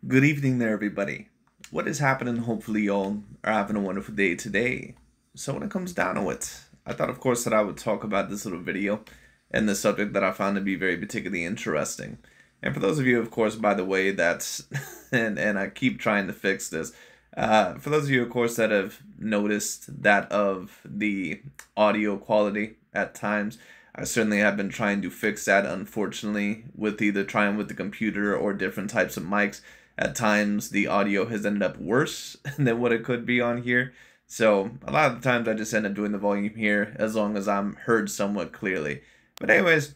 Good evening there, everybody. What is happening? Hopefully, y'all are having a wonderful day today. So, when it comes down to it, I thought, of course, that I would talk about this little video and the subject that I found to be very particularly interesting. And for those of you, of course, by the way, that's and I keep trying to fix this. For those of you, of course, that have noticed that of the audio quality at times, I certainly have been trying to fix that, unfortunately, with either trying with the computer or different types of mics. At times, the audio has ended up worse than what it could be on here. So, a lot of the times I just end up doing the volume here as long as I'm heard somewhat clearly. But anyways,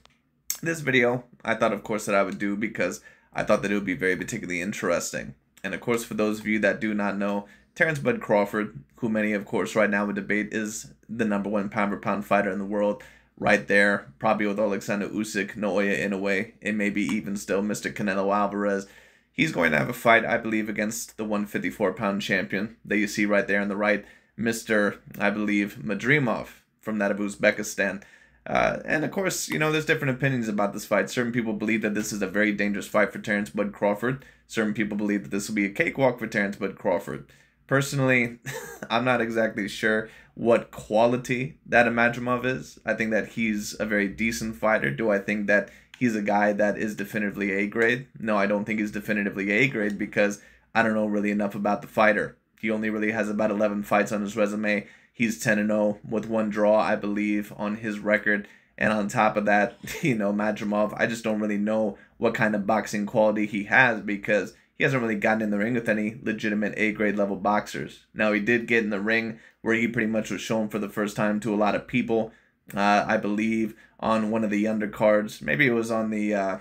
this video, I thought, of course, that I would do because I thought that it would be very particularly interesting. And, of course, for those of you that do not know, Terence Bud Crawford, who many, of course, right now would debate is the #1 pound-for-pound fighter in the world, right there, probably with Alexander Usyk, Naoya Inoue, and maybe even still Mr. Canelo Alvarez. He's going to have a fight, I believe, against the 154-pound champion that you see right there on the right, Mr. I believe, Madrimov from that of Uzbekistan. And of course, you know, there's different opinions about this fight. Certain people believe that this is a very dangerous fight for Terence Bud Crawford. Certain people believe that this will be a cakewalk for Terence Bud Crawford. Personally, I'm not exactly sure what quality that Madrimov is. I think that he's a very decent fighter. Do I think that he's a guy that is definitively A grade? No, I don't think he's definitively A grade because I don't know really enough about the fighter. He only really has about 11 fights on his resume. He's 10-0 with one draw, I believe, on his record. And on top of that, you know, Madrimov, I just don't really know what kind of boxing quality he has because he hasn't really gotten in the ring with any legitimate A-grade level boxers. Now, he did get in the ring where he pretty much was shown for the first time to a lot of people. I believe on one of the undercards. Maybe it was on the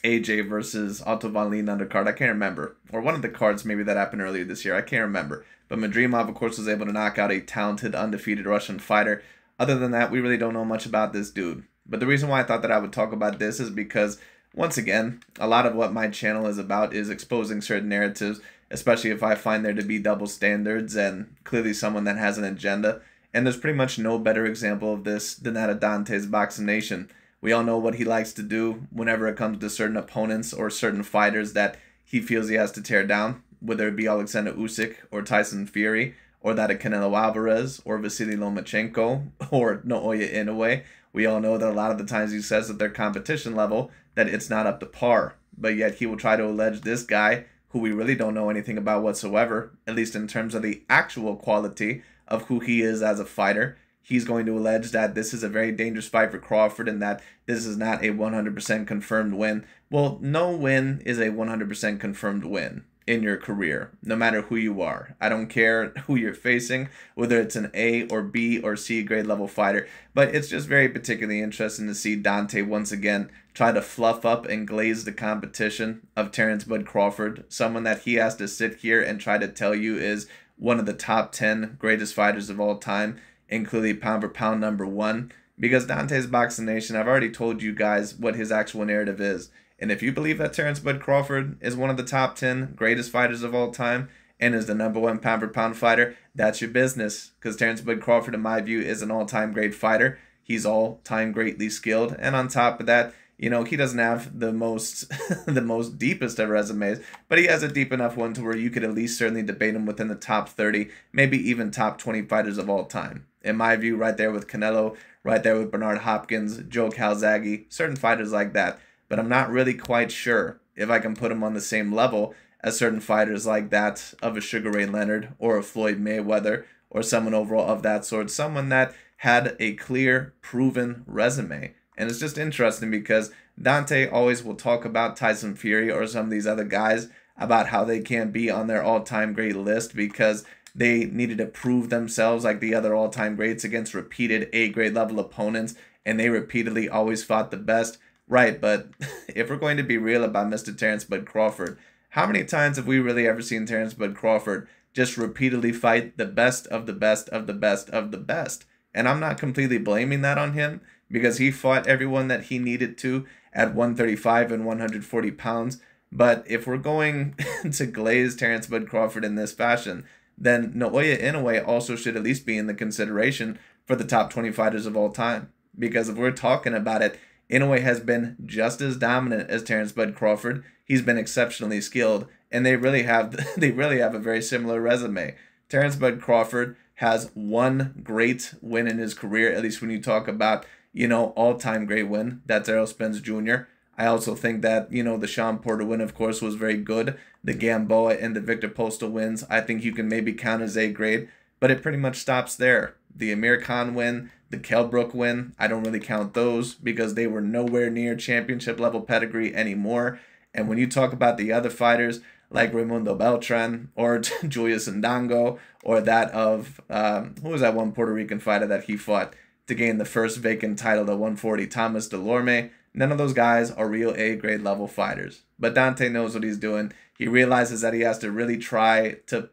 AJ versus Otto Von Lien undercard. I can't remember. Or one of the cards maybe that happened earlier this year. I can't remember. But Madrimov, of course, was able to knock out a talented, undefeated Russian fighter. Other than that, we really don't know much about this dude. But the reason why I thought that I would talk about this is because, once again, a lot of what my channel is about is exposing certain narratives, especially if I find there to be double standards and clearly someone that has an agenda. And there's pretty much no better example of this than that of DontaesBoxingNation. We all know what he likes to do whenever it comes to certain opponents or certain fighters that he feels he has to tear down, whether it be Alexander Usyk or Tyson Fury, or that of Canelo Alvarez or Vasily Lomachenko or Naoya Inoue. We all know that a lot of the times he says that their competition level, that it's not up to par. But yet he will try to allege this guy, who we really don't know anything about whatsoever, at least in terms of the actual quality of who he is as a fighter. He's going to allege that this is a very dangerous fight for Crawford and that this is not a 100% confirmed win. Well, no win is a 100% confirmed win in your career, no matter who you are. I don't care who you're facing, whether it's an A or B or C grade level fighter, but it's just very particularly interesting to see Dante once again try to fluff up and glaze the competition of Terence Bud Crawford, someone that he has to sit here and try to tell you is one of the top 10 greatest fighters of all time, including pound for pound #1. Because DontaesBoxingNation, I've already told you guys what his actual narrative is. And if you believe that Terence Bud Crawford is one of the top 10 greatest fighters of all time and is the #1 pound for pound fighter, that's your business. Because Terence Bud Crawford, in my view, is an all-time great fighter. He's all-time greatly skilled. And on top of that, you know, he doesn't have the most the most deepest of resumes, but he has a deep enough one to where you could at least certainly debate him within the top 30, maybe even top 20 fighters of all time. In my view, right there with Canelo, right there with Bernard Hopkins, Joe Calzaghe, certain fighters like that. But I'm not really quite sure if I can put him on the same level as certain fighters like that of a Sugar Ray Leonard or a Floyd Mayweather or someone overall of that sort, someone that had a clear, proven resume. And it's just interesting because Dante always will talk about Tyson Fury or some of these other guys about how they can't be on their all-time great list because they needed to prove themselves like the other all-time greats against repeated A-grade level opponents, and they repeatedly always fought the best. Right, but if we're going to be real about Mr. Terence Bud Crawford, how many times have we really ever seen Terence Bud Crawford just repeatedly fight the best of the best of the best of the best? And I'm not completely blaming that on him because he fought everyone that he needed to at 135 and 140 pounds. But if we're going to glaze Terence Bud Crawford in this fashion, then Naoya Inoue also should at least be in the consideration for the top 20 fighters of all time. Because if we're talking about it Inoue has been just as dominant as Terence Bud Crawford. He's been exceptionally skilled, and they really have a very similar resume. Terence Bud Crawford has one great win in his career, at least when you talk about, all-time great win. That's Errol Spence Jr. I also think that, the Sean Porter win, of course, was very good. The Gamboa and the Victor Postal wins, I think you can maybe count as A grade, but it pretty much stops there. The Amir Khan win, the Kell Brook win, I don't really count those because they were nowhere near championship level pedigree anymore. And when you talk about the other fighters like Raimundo Beltran or Julius Ndango or that of, who was that one Puerto Rican fighter that he fought to gain the first vacant title at 140, Thomas Delorme, none of those guys are real A-grade level fighters. But Dante knows what he's doing. He realizes that he has to really try to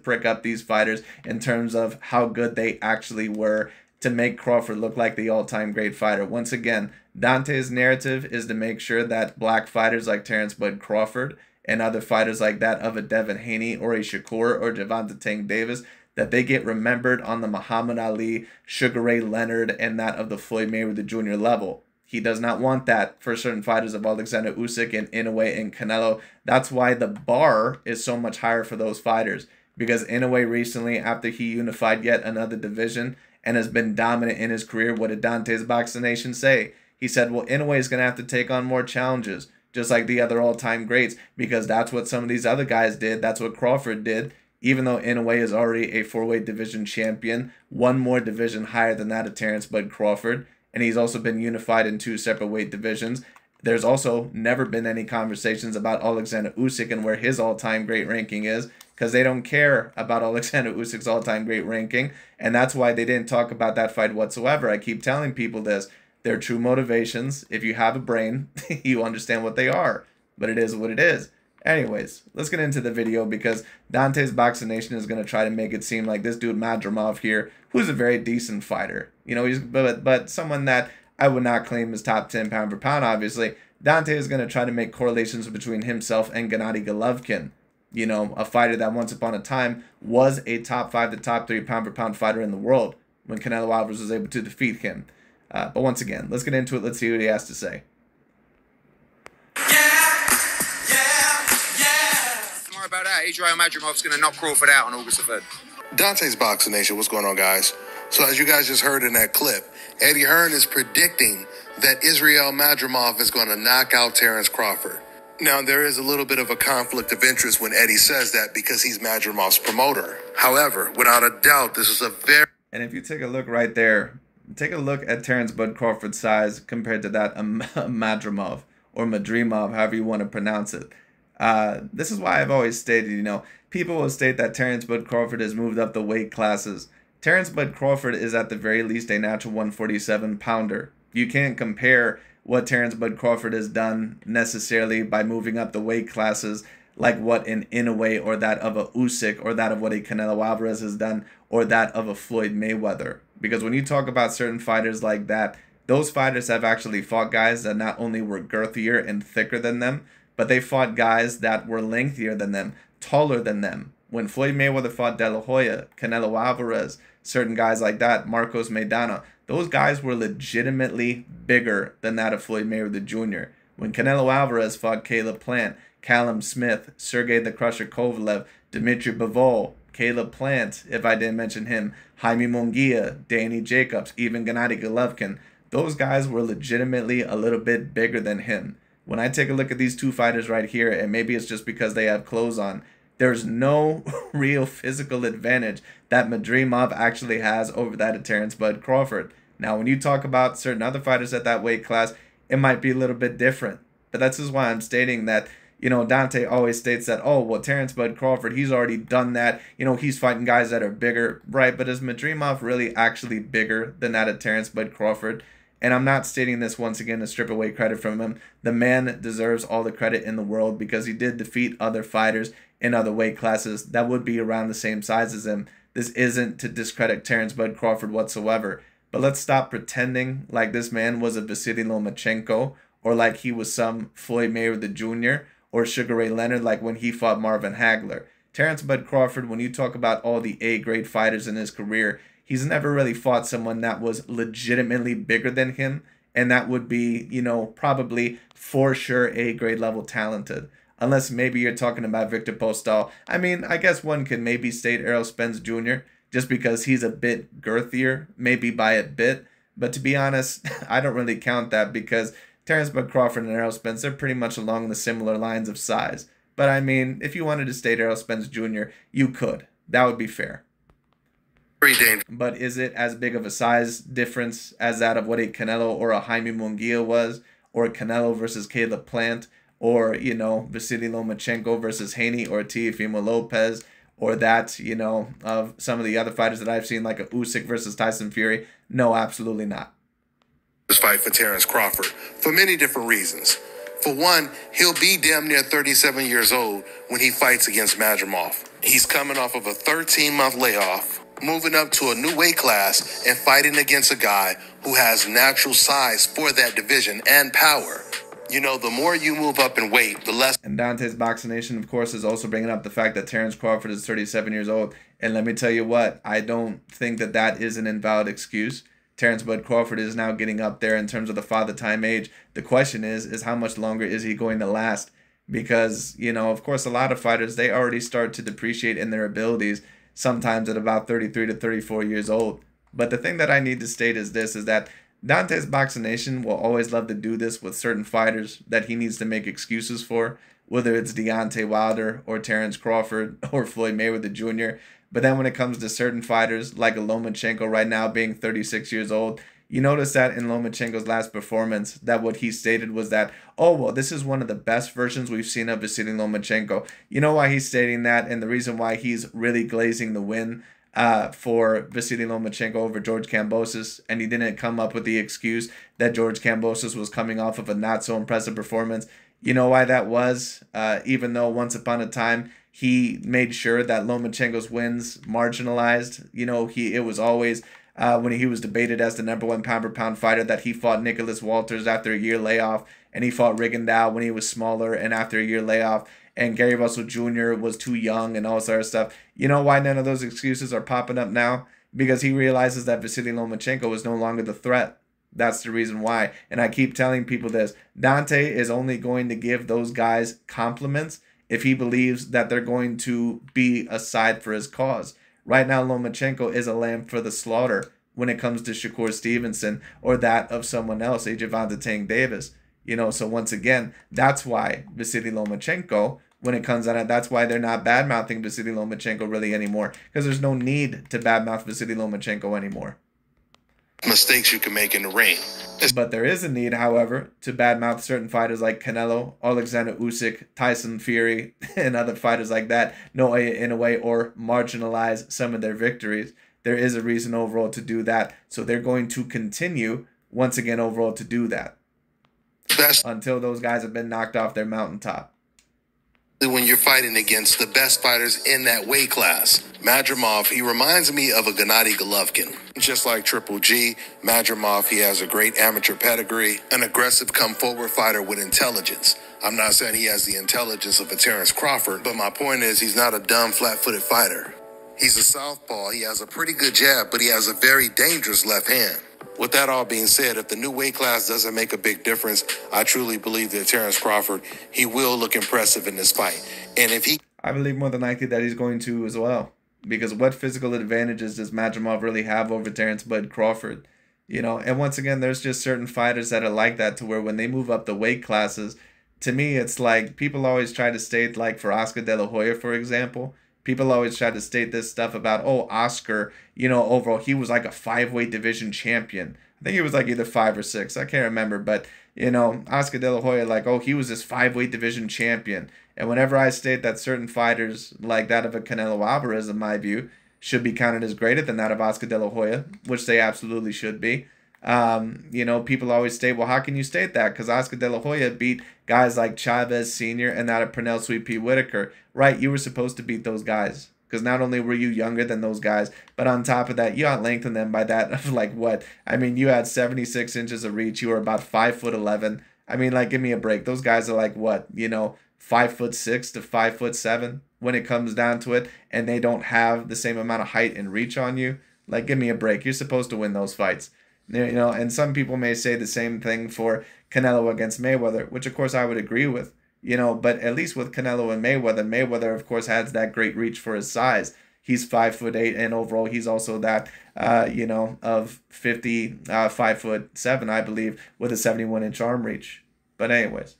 prick up these fighters in terms of how good they actually were to make Crawford look like the all-time great fighter. Once again, Dante's narrative is to make sure that black fighters like Terence Bud Crawford and other fighters like that of a Devin Haney or a Shakur or Gervonta Tank Davis, that they get remembered on the Muhammad Ali, Sugar Ray Leonard, and that of the Floyd Mayweather Jr. level. He does not want that for certain fighters of Alexander Usyk and Inoue and Canelo. That's why the bar is so much higher for those fighters. Because Inoue recently, after he unified yet another division and has been dominant in his career, what did Dante's Boxing Nation say? He said, well, Inoue is going to have to take on more challenges, just like the other all-time greats, because that's what some of these other guys did. That's what Crawford did. Even though Inoue is already a 4-weight division champion, one more division higher than that of Terence Bud Crawford, and he's also been unified in 2 separate weight divisions. There's also never been any conversations about Alexander Usyk and where his all-time great ranking is, because they don't care about Alexander Usyk's all-time great ranking, and that's why they didn't talk about that fight whatsoever. I keep telling people this. Their true motivations, if you have a brain, you understand what they are, but it is what it is. Anyways, let's get into the video because Dante's Boxing Nation is going to try to make it seem like this dude Madrimov here, who's a very decent fighter. He's but someone that I would not claim is top 10 pound for pound, obviously. Dante is going to try to make correlations between himself and Gennady Golovkin. A fighter that once upon a time was a top 5 to top 3 pound for pound fighter in the world when Canelo Alvarez was able to defeat him. But once again, let's get into it. Let's see what he has to say. About that, Israel Madrimov's going to knock Crawford out on August the 3rd. Dante's Boxing Nation, what's going on, guys? So as you guys just heard in that clip, Eddie Hearn is predicting that Israel Madrimov is going to knock out Terence Crawford. Now, there is a little bit of a conflict of interest when Eddie says that because he's Madrimov's promoter. However, without a doubt, this is a very... And if you take a look right there, take a look at Terence Bud Crawford's size compared to that of Madrimov or Madrimov, however you want to pronounce it. This is why I've always stated, people will state that Terence Bud Crawford has moved up the weight classes. Terence Bud Crawford is at the very least a natural 147 pounder. You can't compare what Terence Bud Crawford has done necessarily by moving up the weight classes like what an Inoue or that of a Usyk or that of what a Canelo Alvarez has done or that of a Floyd Mayweather. Because when you talk about certain fighters like that, those fighters have actually fought guys that not only were girthier and thicker than them, but they fought guys that were lengthier than them, taller than them. When Floyd Mayweather fought De La Hoya, Canelo Alvarez, certain guys like that, Marcos Maidana, those guys were legitimately bigger than that of Floyd Mayweather Jr. When Canelo Alvarez fought Caleb Plant, Callum Smith, Sergey the Crusher Kovalev, Dmitry Bivol, Caleb Plant, if I didn't mention him, Jaime Munguia, Danny Jacobs, even Gennady Golovkin, those guys were legitimately a little bit bigger than him. When I take a look at these two fighters right here, and maybe it's just because they have clothes on, there's no real physical advantage that Madrimov actually has over that of Terence Bud Crawford. Now, when you talk about certain other fighters at that weight class, it might be a little bit different. But that's just why I'm stating that, Dante always states that, oh, well, Terence Bud Crawford, he's already done that. He's fighting guys that are bigger, right? But is Madrimov really actually bigger than that of Terence Bud Crawford? And I'm not stating this once again to strip away credit from him. The man deserves all the credit in the world because he did defeat other fighters in other weight classes that would be around the same size as him. This isn't to discredit Terence Bud Crawford whatsoever. But let's stop pretending like this man was a Vasily Lomachenko or like he was some Floyd Mayweather Jr. or Sugar Ray Leonard like when he fought Marvin Hagler. Terence Bud Crawford, when you talk about all the A-grade fighters in his career, he's never really fought someone that was legitimately bigger than him and that would be, you know, probably for sure A grade level talented. Unless maybe you're talking about Victor Postal. I mean, I guess one could maybe state Errol Spence Jr. just because he's a bit girthier, maybe by a bit. But to be honest, I don't really count that because Terence Bud Crawford and Errol Spence are pretty much along the similar lines of size. But I mean, if you wanted to state Errol Spence Jr., you could. That would be fair. But is it as big of a size difference as that of what a Canelo or a Jaime Munguia was? Or Canelo versus Caleb Plant? Or, you know, Vasily Lomachenko versus Haney or Teofimo Lopez? Or that, you know, of some of the other fighters that I've seen, like a Usyk versus Tyson Fury? No, absolutely not. This fight for Terence Crawford for many different reasons. For one, he'll be damn near 37 years old when he fights against Madrimov. He's coming off of a 13-month layoff, moving up to a new weight class and fighting against a guy who has natural size for that division and power. You know, the more you move up in weight, the less... And DontaesBoxingNation, of course, is also bringing up the fact that Terence Crawford is 37 years old. And let me tell you what, I don't think that that is an invalid excuse. Terence Bud Crawford is now getting up there in terms of the father time age. The question is how much longer is he going to last? Because, you know, of course, a lot of fighters, they already start to depreciate in their abilities sometimes at about 33 to 34 years old. But the thing that I need to state is this, is that DontaesBoxingNation will always love to do this with certain fighters that he needs to make excuses for, whether it's Deontay Wilder or Terence Crawford or Floyd Mayweather Jr. But then when it comes to certain fighters like a Lomachenko right now being 36 years old, you notice that in Lomachenko's last performance that what he stated was that, oh, well, this is one of the best versions we've seen of Vasily Lomachenko. You know why he's stating that, and the reason why he's really glazing the win for Vasily Lomachenko over George Kambosos, and he didn't come up with the excuse that George Kambosos was coming off of a not so impressive performance. You know why that was? Even though once upon a time he made sure that Lomachenko's wins marginalized, you know, it was always when he was debated as the #1 pound-for-pound fighter that he fought Nicholas Walters after a year layoff, and he fought Rigondeaux when he was smaller and after a year layoff, and Gary Russell Jr. was too young and all this other stuff. You know why none of those excuses are popping up now? Because he realizes that Vasily Lomachenko is no longer the threat. That's the reason why. And I keep telling people this. Dante is only going to give those guys compliments if he believes that they're going to be a side for his cause. Right now, Lomachenko is a lamb for the slaughter when it comes to Shakur Stevenson or that of someone else, a Gervonta Tank Davis. You know, so once again, that's why Vasily Lomachenko, when it comes out, that's why they're not bad-mouthing Vasily Lomachenko really anymore, because there's no need to bad-mouth Vasily Lomachenko anymore. Mistakes you can make in the ring. But there is a need, however, to badmouth certain fighters like Canelo, Alexander Usyk, Tyson Fury, and other fighters like that, in a way, or marginalize some of their victories. There is a reason overall to do that. So they're going to continue, once again, overall to do that. Until those guys have been knocked off their mountaintop. When you're fighting against the best fighters in that weight class. Madrimov, he reminds me of a Gennady Golovkin. Just like Triple G, Madrimov, he has a great amateur pedigree, an aggressive come-forward fighter with intelligence. I'm not saying he has the intelligence of a Terence Crawford, but my point is he's not a dumb, flat-footed fighter. He's a southpaw, he has a pretty good jab, but he has a very dangerous left hand. With that all being said, if the new weight class doesn't make a big difference, I truly believe that Terence Crawford, he will look impressive in this fight. And if he... I believe more than likely that he's going to as well. Because what physical advantages does Madrimov really have over Terence Bud Crawford? You know, and once again, there's just certain fighters that are like that to where when they move up the weight classes, to me, it's like people always try to state, like for Oscar De La Hoya, for example, people always try to state this stuff about, oh, Oscar, you know, overall, he was like a 5-weight division champion. I think he was like either 5 or 6. I can't remember. But, you know, Oscar De La Hoya, like, oh, he was this 5-weight division champion. And whenever I state that certain fighters like that of a Canelo Alvarez, in my view, should be counted as greater than that of Oscar De La Hoya, which they absolutely should be. You know, people always state, well, how can you state that? Because Oscar De La Hoya beat guys like Chavez Sr. and that of Pernell Sweet Pea Whitaker. Right, you were supposed to beat those guys. Because not only were you younger than those guys, but on top of that, you out-lengthened them by that of like what? I mean, you had 76 inches of reach. You were about 5'11". I mean, like, give me a break. Those guys are like what? You know, 5'6" to 5'7" when it comes down to it, and they don't have the same amount of height and reach on you. Like, give me a break. You're supposed to win those fights. You know, and some people may say the same thing for Canelo against Mayweather, which of course I would agree with. You know, but at least with Canelo and Mayweather, Mayweather of course has that great reach for his size. He's 5'8", and overall he's also that you know, of 5'7", I believe, with a 71-inch arm reach. But anyways,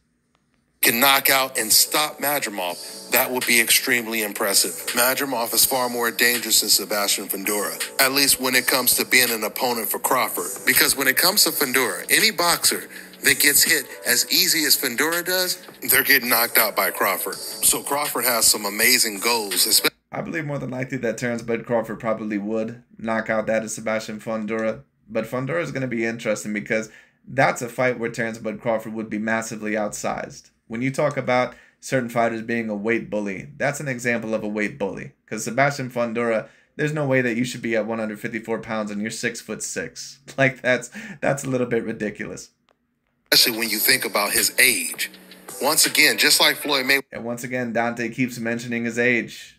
can knock out and stop Madrimov, that would be extremely impressive. Madrimov is far more dangerous than Sebastian Fundora, at least when it comes to being an opponent for Crawford. Because when it comes to Fundora, any boxer that gets hit as easy as Fundora does, they're getting knocked out by Crawford. So Crawford has some amazing goals, especially. I believe more than likely that Terence Bud Crawford probably would knock out that of Sebastian Fundora. But Fundora is going to be interesting because that's a fight where Terence Bud Crawford would be massively outsized. When you talk about certain fighters being a weight bully, that's an example of a weight bully. Because Sebastian Fundora, there's no way that you should be at 154 pounds and you're 6'6". Like that's a little bit ridiculous. Especially when you think about his age. Once again, just like Floyd Mayweather. And once again, Dante keeps mentioning his age,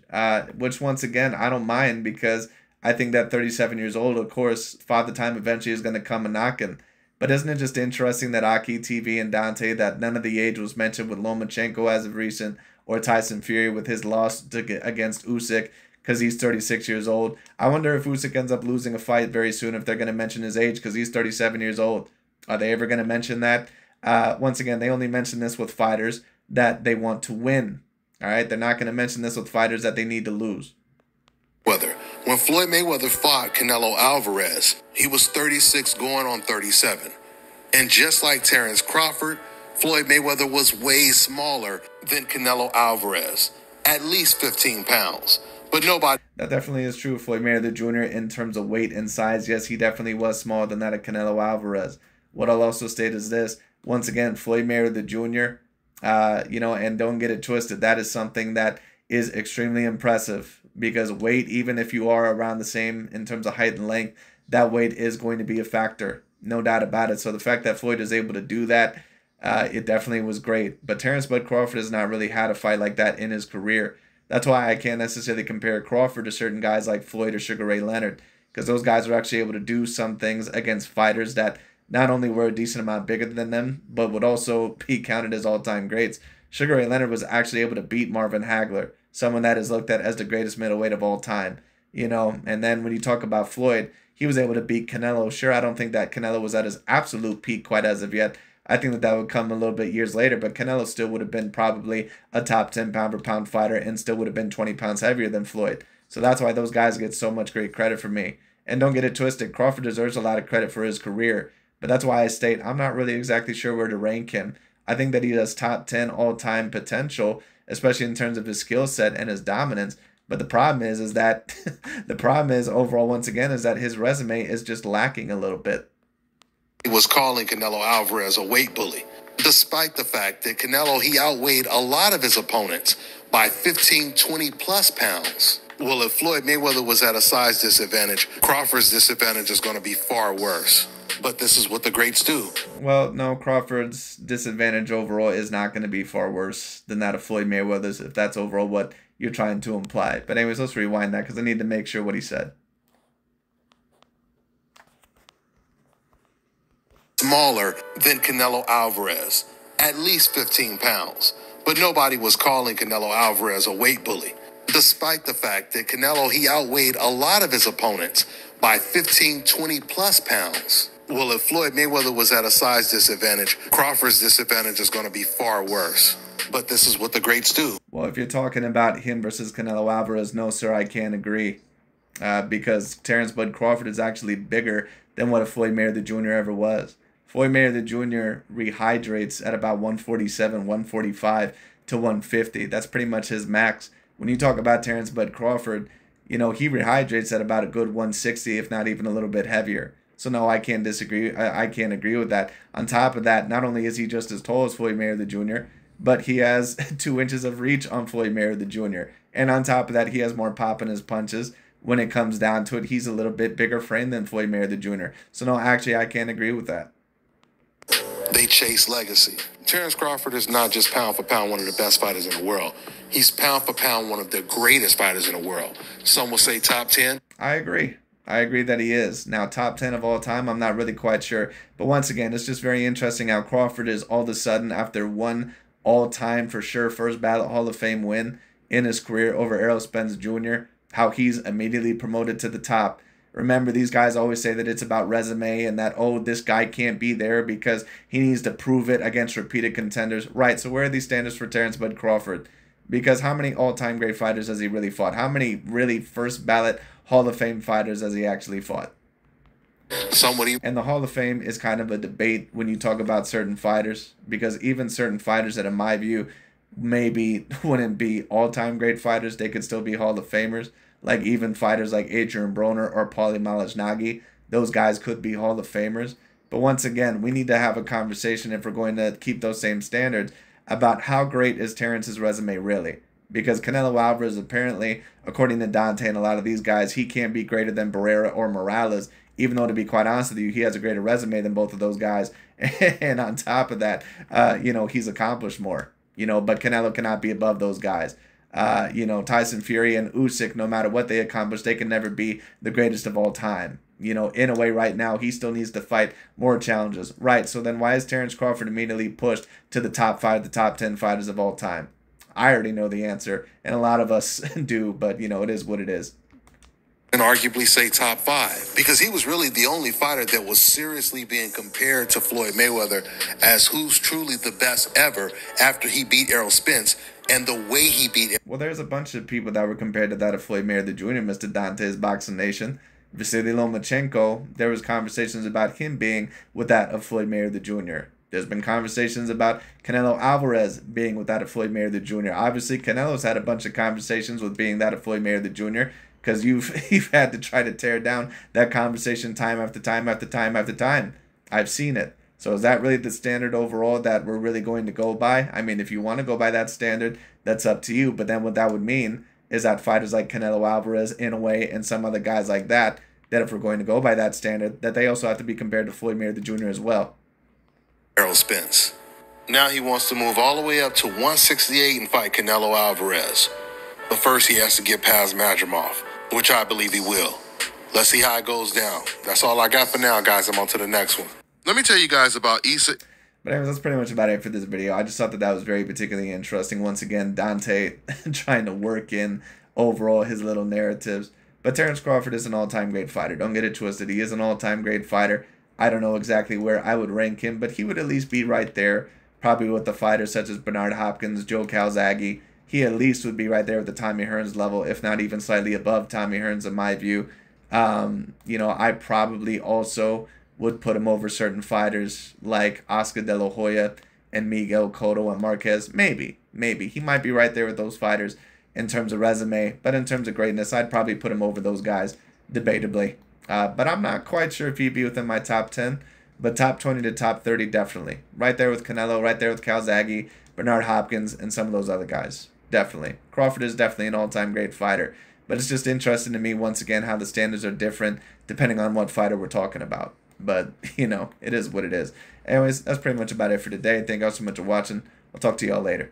which once again, I don't mind because I think that 37 years old, of course, Father Time eventually is going to come a knocking. But isn't it just interesting that Aki TV and Dante, that none of the age was mentioned with Lomachenko as of recent, or Tyson Fury with his loss against Usyk because he's 36 years old. I wonder if Usyk ends up losing a fight very soon if they're going to mention his age because he's 37 years old. Are they ever going to mention that? Once again, they only mention this with fighters that they want to win. All right, they're not going to mention this with fighters that they need to lose. When Floyd Mayweather fought Canelo Alvarez, he was 36 going on 37. And just like Terence Crawford, Floyd Mayweather was way smaller than Canelo Alvarez, at least 15 pounds. But nobody... That definitely is true. Floyd Mayweather Jr. in terms of weight and size, yes, he definitely was smaller than that of Canelo Alvarez. What I'll also state is this. Once again, Floyd Mayweather Jr., you know, and don't get it twisted, that is something that is extremely impressive. Because weight, even if you are around the same in terms of height and length, that weight is going to be a factor. No doubt about it. So the fact that Floyd is able to do that, it definitely was great. But Terence Bud Crawford has not really had a fight like that in his career. That's why I can't necessarily compare Crawford to certain guys like Floyd or Sugar Ray Leonard. Because those guys were actually able to do some things against fighters that not only were a decent amount bigger than them, but would also be counted as all-time greats. Sugar Ray Leonard was actually able to beat Marvin Hagler, someone that is looked at as the greatest middleweight of all time, you know. And then when you talk about Floyd, he was able to beat Canelo. Sure, I don't think that Canelo was at his absolute peak quite as of yet. I think that would come a little bit years later, but Canelo still would have been probably a top 10 pound-for-pound fighter and still would have been 20 pounds heavier than Floyd. So that's why those guys get so much great credit from me. And don't get it twisted, Crawford deserves a lot of credit for his career, but that's why I state I'm not really exactly sure where to rank him. I think that he has top 10 all-time potential, especially in terms of his skill set and his dominance. But the problem is that the problem is overall, once again, is that his resume is just lacking a little bit. He was calling Canelo Alvarez a weight bully, despite the fact that Canelo, he outweighed a lot of his opponents by 15, 20 plus pounds. Well, if Floyd Mayweather was at a size disadvantage, Crawford's disadvantage is going to be far worse. But this is what the greats do. Well, no, Crawford's disadvantage overall is not going to be far worse than that of Floyd Mayweather's, if that's overall what you're trying to imply. But anyways, let's rewind that because I need to make sure what he said. Smaller than Canelo Alvarez, at least 15 pounds. But nobody was calling Canelo Alvarez a weight bully, despite the fact that Canelo, he outweighed a lot of his opponents by 15, 20 plus pounds. Well, if Floyd Mayweather was at a size disadvantage, Crawford's disadvantage is going to be far worse. But this is what the greats do. Well, if you're talking about him versus Canelo Alvarez, no, sir, I can't agree. Because Terence Bud Crawford is actually bigger than what a Floyd Mayweather Jr. ever was. Floyd Mayweather Jr. rehydrates at about 147, 145 to 150. That's pretty much his max. When you talk about Terence Bud Crawford, you know, he rehydrates at about a good 160, if not even a little bit heavier. So no, I can't disagree. I can't agree with that. On top of that, not only is he just as tall as Floyd Mayweather Jr., but he has 2 inches of reach on Floyd Mayweather Jr. And on top of that, he has more pop in his punches. When it comes down to it, he's a little bit bigger frame than Floyd Mayweather Jr. So no, actually, I can't agree with that. They chase legacy. Terence Crawford is not just pound for pound one of the best fighters in the world. He's pound for pound one of the greatest fighters in the world. Some will say top 10. I agree. I agree that he is. Now, top 10 of all time, I'm not really quite sure. But once again, it's just very interesting how Crawford is all of a sudden, after one all-time, for sure, first ballot Hall of Fame win in his career over Errol Spence Jr., how he's immediately promoted to the top. Remember, these guys always say that it's about resume and that, oh, this guy can't be there because he needs to prove it against repeated contenders. Right, so where are these standards for Terence Bud Crawford? Because how many all-time great fighters has he really fought? How many really first ballot Hall of Fame fighters has he actually fought? And the Hall of Fame is kind of a debate when you talk about certain fighters, because even certain fighters that, in my view, maybe wouldn't be all-time great fighters, they could still be Hall of Famers. Like even fighters like Adrian Broner or Paulie Malignaggi, those guys could be Hall of Famers. But once again, we need to have a conversation, if we're going to keep those same standards, about how great is Terence's resume really. Because Canelo Alvarez, apparently, according to Dante and a lot of these guys, he can't be greater than Barrera or Morales, even though, to be quite honest with you, he has a greater resume than both of those guys. And on top of that, he's accomplished more. But Canelo cannot be above those guys. Tyson Fury and Usyk, no matter what they accomplish, they can never be the greatest of all time. In a way, right now, he still needs to fight more challenges. Right, so then why is Terence Crawford immediately pushed to the top 5, the top 10 fighters of all time? I already know the answer, and a lot of us do, but, it is what it is. And arguably say top 5, because he was really the only fighter that was seriously being compared to Floyd Mayweather as who's truly the best ever after he beat Errol Spence. And the way he beat it. Well, there's a bunch of people that were compared to that of Floyd Mayweather Jr., Mr. Dante's Boxing Nation. Vasily Lomachenko, there was conversations about him being with that of Floyd Mayweather Jr. There's been conversations about Canelo Alvarez being with that of Floyd Mayweather Jr. Obviously, Canelo's had a bunch of conversations with being that of Floyd Mayweather Jr., because you've had to try to tear down that conversation time after time after time after time. I've seen it. So is that really the standard overall that we're really going to go by? I mean, if you want to go by that standard, that's up to you. But then what that would mean is that fighters like Canelo Alvarez, in a way, and some other guys like that if we're going to go by that standard, that they also have to be compared to Floyd Mayweather Jr. as well. Errol Spence. Now he wants to move all the way up to 168 and fight Canelo Alvarez. But first he has to get past Madrimov, which I believe he will. Let's see how it goes down. That's all I got for now, guys. I'm on to the next one. Let me tell you guys about Issa. But anyways, that's pretty much about it for this video. I just thought that was very particularly interesting. Once again, Dante trying to work in overall his little narratives. But Terence Crawford is an all-time great fighter. Don't get it twisted. He is an all-time great fighter. I don't know exactly where I would rank him, but he would at least be right there, probably with the fighters such as Bernard Hopkins, Joe Calzaghe. He at least would be right there with the Tommy Hearns level, if not even slightly above Tommy Hearns in my view. I probably also would put him over certain fighters like Oscar De La Hoya and Miguel Cotto and Marquez. Maybe. He might be right there with those fighters in terms of resume. But in terms of greatness, I'd probably put him over those guys, debatably. But I'm not quite sure if he'd be within my top 10. But top 20 to top 30, definitely. Right there with Canelo, right there with Calzaghe, Bernard Hopkins, and some of those other guys. Definitely. Crawford is definitely an all-time great fighter. But it's just interesting to me, once again, how the standards are different depending on what fighter we're talking about. But, it is what it is. Anyways, that's pretty much about it for today. Thank you all so much for watching. I'll talk to y'all later.